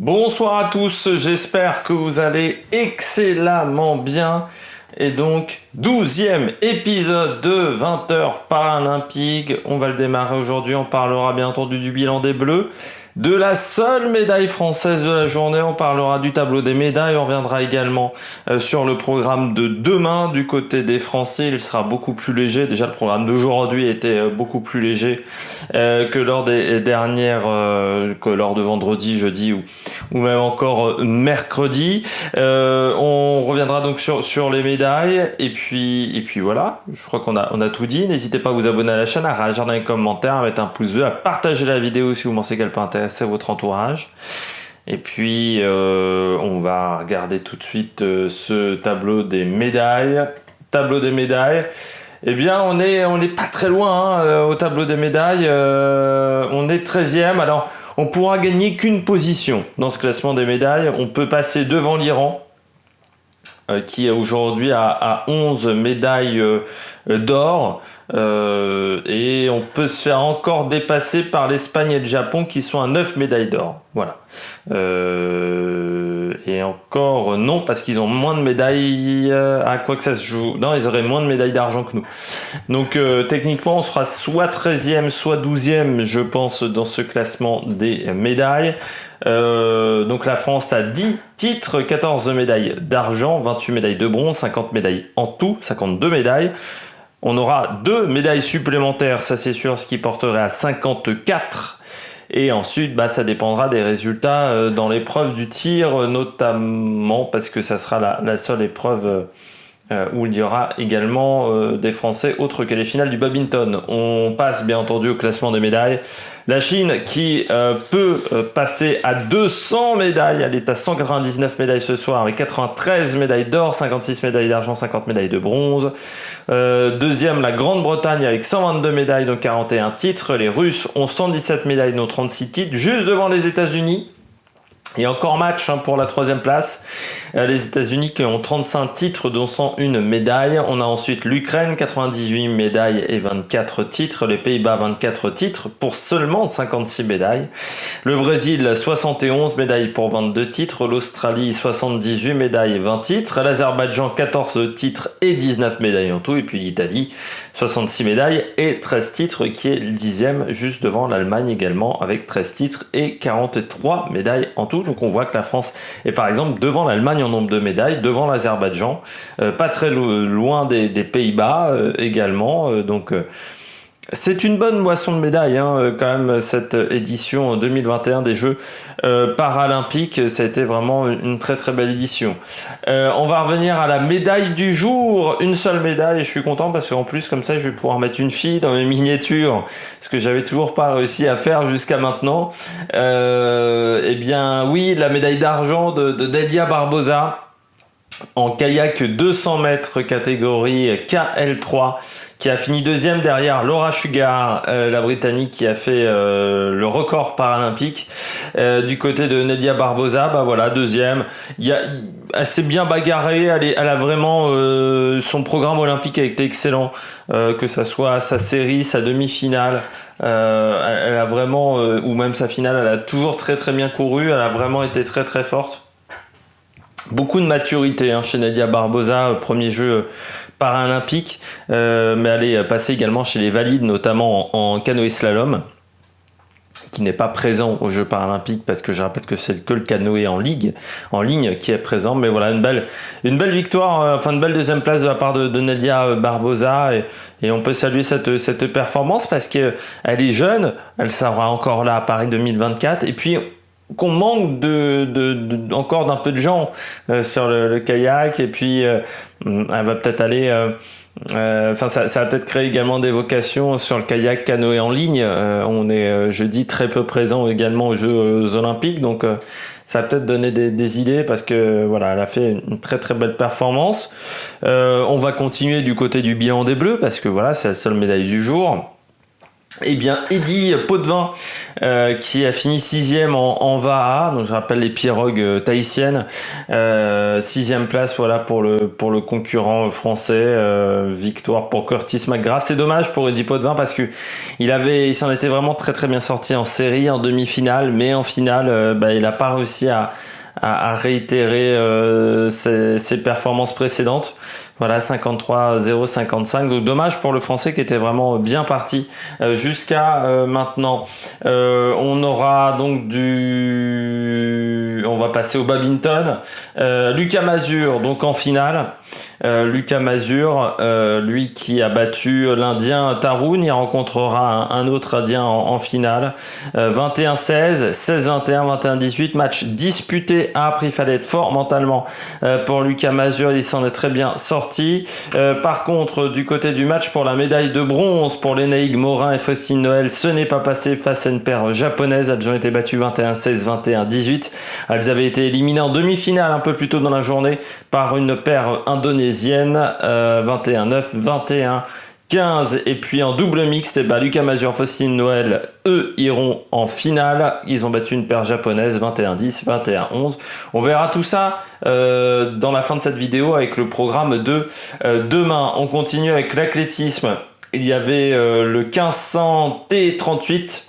Bonsoir à tous, j'espère que vous allez excellemment bien. Et donc, 12e épisode de 20h paralympique. On va le démarrer aujourd'hui, on parlera bien entendu du bilan des Bleus. De la seule médaille française de la journée, on parlera du tableau des médailles, on reviendra également sur le programme de demain du côté des Français, il sera beaucoup plus léger, déjà le programme d'aujourd'hui était beaucoup plus léger que lors des dernières, que lors de vendredi, jeudi ou même encore mercredi. On reviendra donc sur les médailles et puis voilà, je crois qu'on a tout dit. N'hésitez pas à vous abonner à la chaîne, à réagir dans les commentaires, à mettre un pouce bleu, à partager la vidéo si vous pensez qu'elle peut intéresser votre entourage. Et puis on va regarder tout de suite ce tableau des médailles. Tableau des médailles. Eh bien, on est pas très loin au tableau des médailles. On est 13e. Alors, on pourra gagner qu'une position dans ce classement des médailles. On peut passer devant l'Iran, qui aujourd'hui a 11 médailles d'or. Et on peut se faire encore dépasser par l'Espagne et le Japon qui sont à 9 médailles d'or. Voilà. Et encore non, parce qu'ils ont moins de médailles. À quoi que ça se joue. Non, ils auraient moins de médailles d'argent que nous. Donc techniquement, on sera soit 13e, soit 12e, je pense, dans ce classement des médailles. Donc la France a 10 titres, 14 médailles d'argent, 28 médailles de bronze, 50 médailles en tout, 52 médailles. On aura 2 médailles supplémentaires, ça c'est sûr, ce qui porterait à 54. Et ensuite, ça dépendra des résultats dans l'épreuve du tir, notamment parce que ça sera la seule épreuve où il y aura également des Français autres que les finales du badminton. On passe bien entendu au classement des médailles. La Chine qui peut passer à 200 médailles, elle est à 199 médailles ce soir avec 93 médailles d'or, 56 médailles d'argent, 50 médailles de bronze. Deuxième, la Grande-Bretagne avec 122 médailles, dont 41 titres. Les Russes ont 117 médailles, dont 36 titres, juste devant les États-Unis. Et encore match pour la 3e place. Les États-Unis qui ont 35 titres, dont 101 médailles. On a ensuite l'Ukraine, 98 médailles et 24 titres. Les Pays-Bas, 24 titres pour seulement 56 médailles. Le Brésil, 71 médailles pour 22 titres. L'Australie, 78 médailles et 20 titres. L'Azerbaïdjan, 14 titres et 19 médailles en tout. Et puis l'Italie, 66 médailles et 13 titres, qui est le 10e, juste devant l'Allemagne également, avec 13 titres et 43 médailles en tout. Donc on voit que la France est par exemple devant l'Allemagne en nombre de médailles, devant l'Azerbaïdjan, pas très loin des Pays-Bas également. Donc c'est une bonne moisson de médailles quand même, cette édition 2021 des Jeux paralympiques. Ça a été vraiment une très très belle édition. On va revenir à la médaille du jour. Une seule médaille, et je suis content parce qu'en plus comme ça je vais pouvoir mettre une fille dans mes miniatures, ce que j'avais toujours pas réussi à faire jusqu'à maintenant. Eh bien oui, la médaille d'argent de Delia Barbosa en kayak 200 mètres catégorie KL3, qui a fini deuxième derrière Laura Sugar, la Britannique qui a fait le record paralympique. Du côté de Nelia Barbosa, voilà, deuxième. Elle s'est bien bagarrée, elle a vraiment son programme olympique a été excellent, que ça soit sa série, sa demi-finale. Elle a vraiment, ou même sa finale, elle a toujours très très bien couru, elle a vraiment été très très forte. Beaucoup de maturité chez Nelia Barbosa, premier jeu paralympique, mais elle est passée également chez les valides, notamment en canoë slalom, qui n'est pas présent aux Jeux paralympiques parce que je rappelle que c'est que le canoë en ligne qui est présent. Mais voilà, une belle victoire, une belle deuxième place de la part de Nelia Barbosa, et on peut saluer cette performance parce qu'elle est jeune, elle sera encore là à Paris 2024, et puis qu'on manque encore d'un peu de gens sur le kayak, et puis elle va peut-être aller ça va peut-être créer également des vocations sur le kayak canoë en ligne. On est jeudi très peu présent également aux Jeux olympiques, donc ça va peut-être donner des idées, parce que voilà, elle a fait une très très belle performance. On va continuer du côté du bilan des Bleus, parce que voilà, c'est la seule médaille du jour. Eh bien, Eddy Potvin, qui a fini 6e en VAA, donc je rappelle les pirogues tahitiennes, 6e place, voilà, pour le concurrent français, victoire pour Curtis McGrath. C'est dommage pour Eddy Potvin parce que il s'en était vraiment très très bien sorti en série, en demi-finale, mais en finale, il n'a pas réussi à réitérer ses performances précédentes. Voilà, 53-0-55. Donc dommage pour le Français qui était vraiment bien parti jusqu'à maintenant. On aura donc on va passer au badminton. Lucas Mazur, donc en finale. Lucas Mazur, lui qui a battu l'Indien Tarun, il rencontrera un autre Indien en finale. 21-16, 16-21, 21-18, match disputé. Après, il fallait être fort mentalement pour Lucas Mazur, il s'en est très bien sorti. Par contre, du côté du match pour la médaille de bronze pour Lénaïque Morin et Faustine Noël, ce n'est pas passé face à une paire japonaise. Elles ont été battues 21-16, 21-18. Elles avaient été éliminées en demi-finale un peu plus tôt dans la journée par une paire indonésienne, 21-9, 21-15. Et puis en double mixte, Lucas Mazur, Faustine Noël, eux, iront en finale. Ils ont battu une paire japonaise, 21-10, 21-11. On verra tout ça dans la fin de cette vidéo avec le programme de demain. On continue avec l'athlétisme. Il y avait le 1500 T38.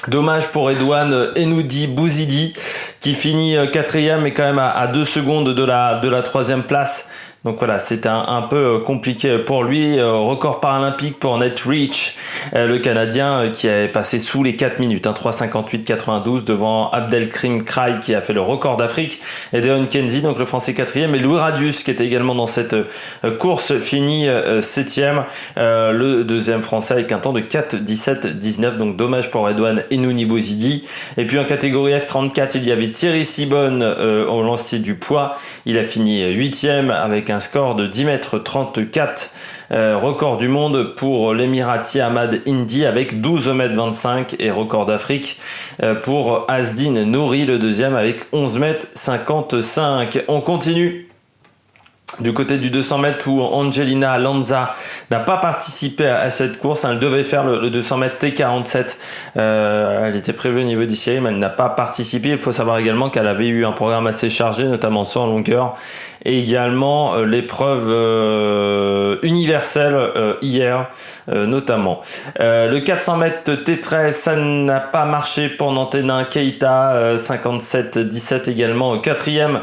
Dommage pour Edouane Enoudi Bouzidi qui finit 4e et quand même à 2 secondes de la 3e place. Donc voilà, c'était un peu compliqué pour lui. Record paralympique pour Nate Reach, le Canadien qui est passé sous les 4 minutes, 3:58,92 devant Abdelkrim Krai qui a fait le record d'Afrique et Deon Kenzie, donc le Français 4e, et Louis Radius qui était également dans cette course finit 7e, le deuxième Français avec un temps de 4:17,19, donc dommage pour Edouane Enouni Bouzidi. Et puis en catégorie F34, il y avait Thierry Sibonne au lancer du poids, il a fini 8e avec un score de 10,34 m, record du monde pour l'Émirati Ahmad Indy avec 12,25 m et record d'Afrique pour Asdin Nouri, le deuxième, avec 11,55 m. On continue du côté du 200 mètres où Angelina Lanza n'a pas participé à cette course. Elle devait faire le 200 mètres T47. Elle était prévue au niveau du série, mais elle n'a pas participé. Il faut savoir également qu'elle avait eu un programme assez chargé, notamment sans longueur, et également l'épreuve universelle hier notamment. Le 400 mètres T13, ça n'a pas marché pour Nanténin Keita, 57-17 également au 4e.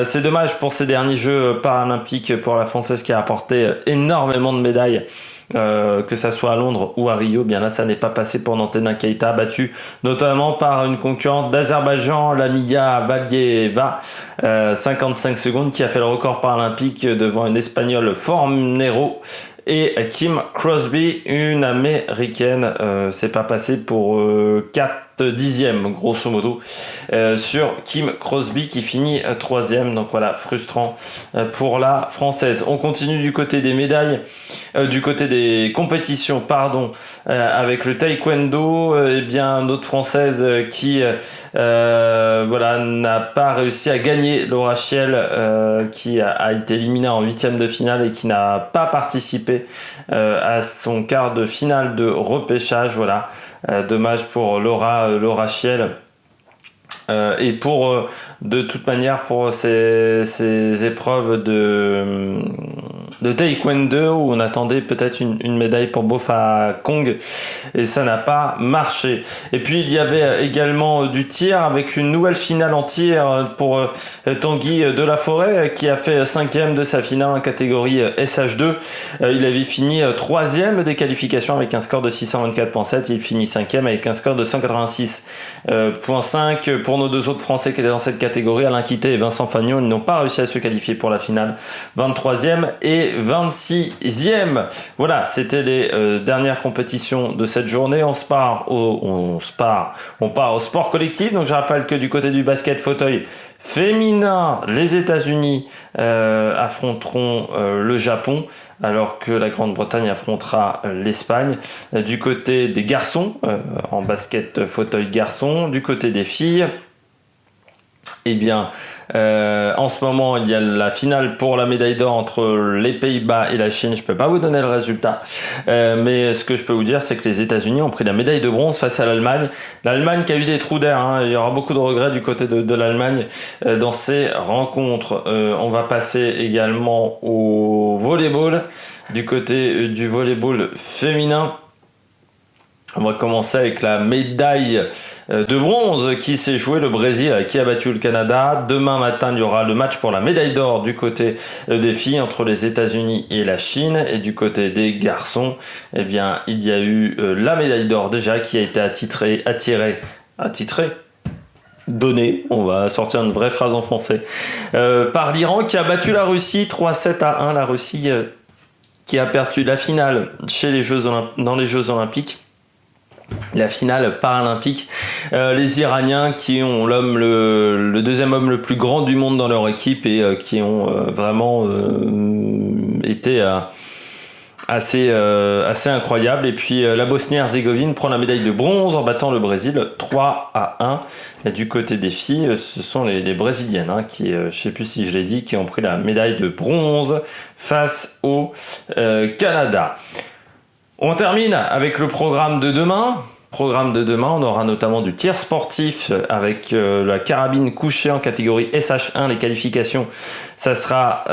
C'est dommage pour ces derniers Jeux paralympiques pour la Française qui a apporté énormément de médailles. Que ça soit à Londres ou à Rio, bien là ça n'est pas passé pour Nanténin Keita, battu notamment par une concurrente d'Azerbaïdjan, Lamia Valieva, 55 secondes, qui a fait le record paralympique devant une Espagnole Fornero et Kim Crosby, une Américaine. C'est pas passé pour 4 dixièmes grosso modo sur Kim Crosby qui finit 3e. Donc voilà, frustrant pour la Française. On continue du côté des médailles, du côté des compétitions, pardon, avec le taekwondo. Eh bien, notre Française qui voilà, n'a pas réussi à gagner, Laura Schiel, qui a été éliminée en 8e de finale et qui n'a pas participé à son quart de finale de repêchage. Voilà, dommage pour Laura Schiel. Et pour de toute manière pour ces épreuves de taekwondo où on attendait peut-être une médaille pour Bofa Kong et ça n'a pas marché. Et puis il y avait également du tir avec une nouvelle finale en tir pour Tanguy Delaforêt qui a fait 5e de sa finale en catégorie SH2. Il avait fini 3e des qualifications avec un score de 624,7. Il finit 5e avec un score de 186,5. Pour nos deux autres Français qui étaient dans cette catégorie, Alain Quitté et Vincent Fagnon, ils n'ont pas réussi à se qualifier pour la finale, 23e et 26e. Voilà, c'était les dernières compétitions de cette journée. On part au sport collectif. Donc je rappelle que du côté du basket fauteuil féminin, les États-Unis affronteront le Japon, alors que la Grande-Bretagne affrontera l'Espagne. Du côté des garçons, en basket fauteuil garçon, du côté des filles, Eh bien, en ce moment, il y a la finale pour la médaille d'or entre les Pays-Bas et la Chine. Je peux pas vous donner le résultat, mais ce que je peux vous dire, c'est que les États-Unis ont pris la médaille de bronze face à l'Allemagne. L'Allemagne qui a eu des trous d'air, hein. Il y aura beaucoup de regrets du côté de l'Allemagne dans ces rencontres. On va passer également au volleyball, du côté du volleyball féminin. On va commencer avec la médaille de bronze qui s'est jouée, le Brésil qui a battu le Canada. Demain matin, il y aura le match pour la médaille d'or du côté des filles entre les États-Unis et la Chine. Et du côté des garçons, eh bien, il y a eu la médaille d'or déjà qui a été donnée, on va sortir une vraie phrase en français, par l'Iran qui a battu la Russie 3-7-1. La Russie qui a perdu la finale dans les Jeux Olympiques. La finale paralympique, les Iraniens qui ont le deuxième homme le plus grand du monde dans leur équipe et qui ont vraiment été assez incroyables. Et puis la Bosnie-Herzégovine prend la médaille de bronze en battant le Brésil 3-1. Et du côté des filles, ce sont les Brésiliennes qui, je sais plus si je l'ai dit, qui ont pris la médaille de bronze face au Canada. On termine avec le programme de demain. On aura notamment du tir sportif avec la carabine couchée en catégorie SH1. Les qualifications, ça sera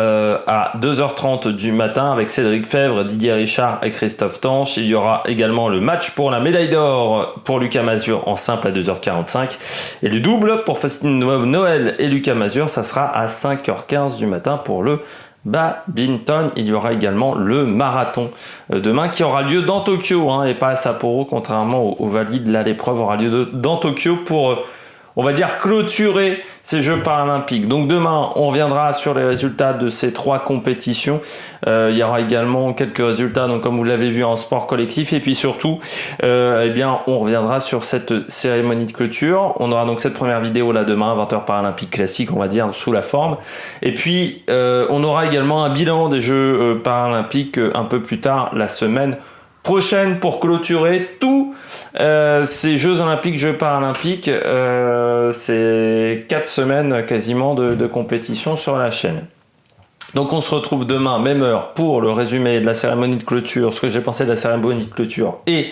à 2h30 du matin avec Cédric Fèvre, Didier Richard et Christophe Tanche. Il y aura également le match pour la médaille d'or pour Lucas Mazur en simple à 2h45. Et le double pour Faustine Noël et Lucas Mazur, ça sera à 5h15 du matin pour le badminton. Il y aura également le marathon demain qui aura lieu dans Tokyo et pas à Sapporo, contrairement au valide. Là, l'épreuve aura lieu dans Tokyo pour, on va dire, clôturer ces Jeux paralympiques. Donc demain, on reviendra sur les résultats de ces 3 compétitions. Il y aura également quelques résultats, donc comme vous l'avez vu en sport collectif. Et puis surtout, eh bien, on reviendra sur cette cérémonie de clôture. On aura donc cette première vidéo là demain, 20h paralympique classique, on va dire, sous la forme. Et puis, on aura également un bilan des Jeux paralympiques un peu plus tard la semaine prochaine pour clôturer tous ces Jeux olympiques, Jeux paralympiques. C'est 4 semaines quasiment de compétition sur la chaîne. Donc on se retrouve demain, même heure, pour le résumé de la cérémonie de clôture, ce que j'ai pensé de la cérémonie de clôture et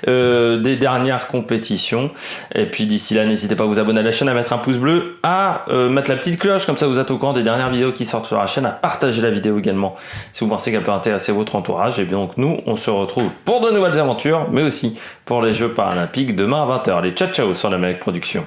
des dernières compétitions. Et puis d'ici là, n'hésitez pas à vous abonner à la chaîne, à mettre un pouce bleu, à mettre la petite cloche, comme ça vous êtes au courant des dernières vidéos qui sortent sur la chaîne, à partager la vidéo également si vous pensez qu'elle peut intéresser votre entourage. Et bien donc nous, on se retrouve pour de nouvelles aventures, mais aussi pour les Jeux paralympiques demain à 20h. Allez, ciao ciao sur la Mec Production.